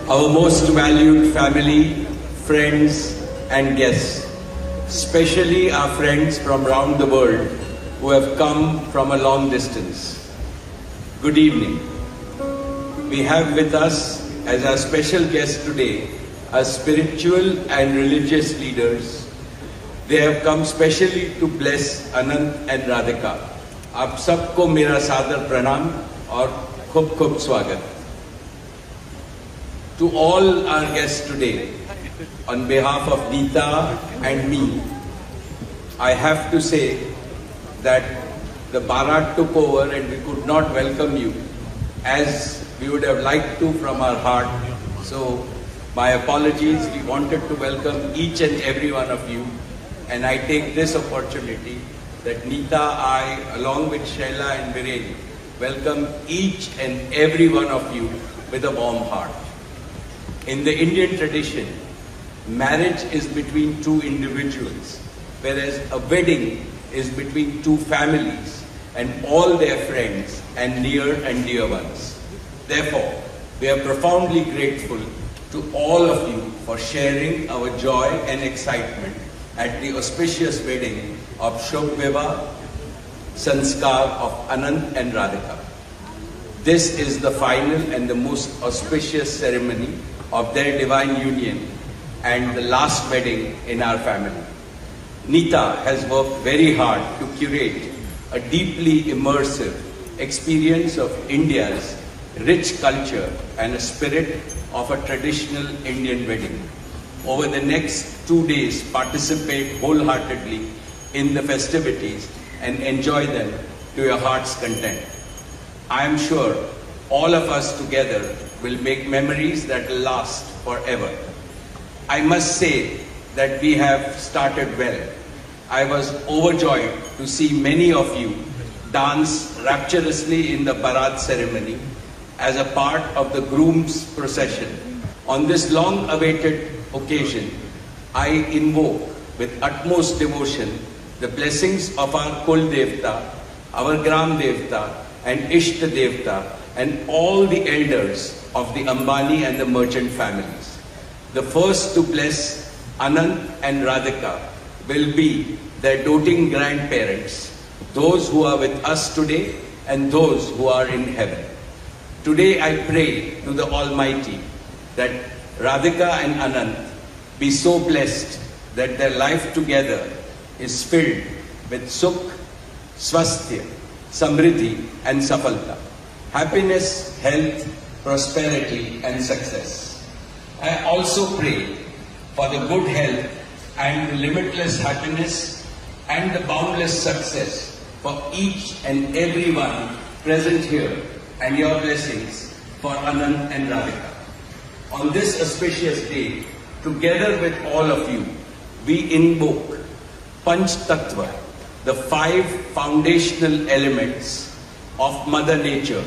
Our most valued family, friends and guests, especially our friends from around the world who have come from a long distance. Good evening. We have with us as our special guest today our spiritual and religious leaders. They have come specially to bless Anant and Radhika. आप सबको मेरा सादर प्रणाम और खूब खूब स्वागत. To all our guests today, on behalf of Neeta and me, I have to say that the Bharat took over and we could not welcome you as we would have liked to from our heart. So my apologies. We wanted to welcome each and every one of you, and I take this opportunity that Neeta, I, along with Shaila and Viren, welcome each and every one of you with a warm heart. In the Indian tradition, marriage is between two individuals, whereas a wedding is between two families and all their friends and near and dear ones. Therefore, we are profoundly grateful to all of you for sharing our joy and excitement at the auspicious wedding of Shubh Vivah Sanskar of Anant and Radhika. This is the final and the most auspicious ceremony of their divine union and the last wedding in our family. Neeta has worked very hard to curate a deeply immersive experience of India's rich culture and a spirit of a traditional Indian wedding. Over the next 2 days, participate wholeheartedly in the festivities and enjoy them to your heart's content. I am sure all of us together will make memories that will last forever. I must say that we have started well. I was overjoyed to see many of you dance rapturously in the Bharat ceremony as a part of the groom's procession. On this long-awaited occasion, I invoke with utmost devotion the blessings of our Kul Devta, our Gram Devta and Ishta Devta and all the elders of the Ambani and the merchant families. The first to bless Anant and Radhika will be their doting grandparents, those who are with us today and those who are in heaven. Today I pray to the Almighty that Radhika and Anant be so blessed that their life together is filled with Sukh, Swasthya, Samriddhi and Safalta, happiness, health, prosperity and success. I also pray for the good health and the limitless happiness and the boundless success for each and every one present here and your blessings for Anant and Radhika. On this auspicious day, together with all of you, we invoke Panch Tattva, the 5 foundational elements of Mother Nature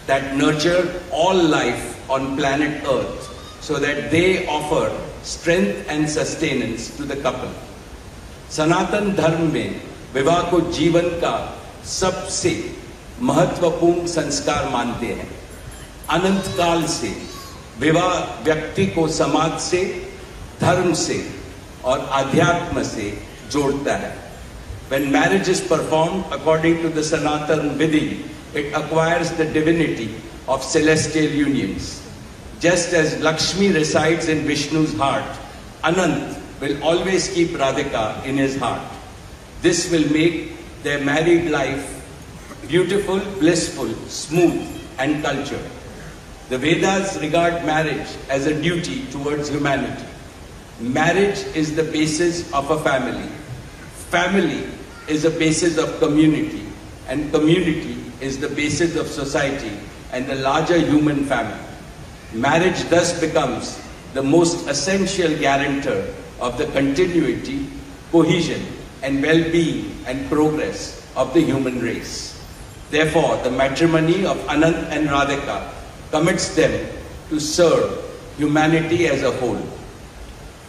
that nurture all life on planet Earth so that they offer strength and sustenance to the couple. Sanatan Dharma में विवाह को जीवन का सबसे महत्वपूर्ण संस्कार मानते हैं. अनंत काल से विवाह व्यक्ति को समाज से, धर्म से और आध्यात्म से जोड़ता है. When marriage is performed according to the Sanatan Vidhi, it acquires the divinity of celestial unions. Just as Lakshmi resides in Vishnu's heart, Anant will always keep Radhika in his heart. This will make their married life beautiful, blissful, smooth and cultured. The Vedas regard marriage as a duty towards humanity. Marriage is the basis of a family. Family is the basis of community, and community is the basis of society and the larger human family. Marriage thus becomes the most essential guarantor of the continuity, cohesion and well-being and progress of the human race. Therefore, the matrimony of Anant and Radhika commits them to serve humanity as a whole.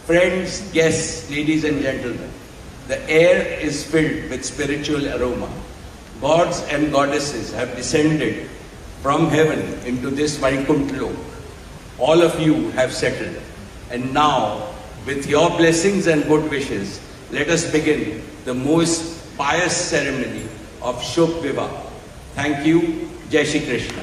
Friends, guests, ladies and gentlemen, the air is filled with spiritual aroma. Gods and goddesses have descended from heaven into this Vaikuntha Lok. all of you have settled. And now, with your blessings and good wishes, let us begin the most pious ceremony of Shubh Vivah. Thank you. Jai Shri Krishna.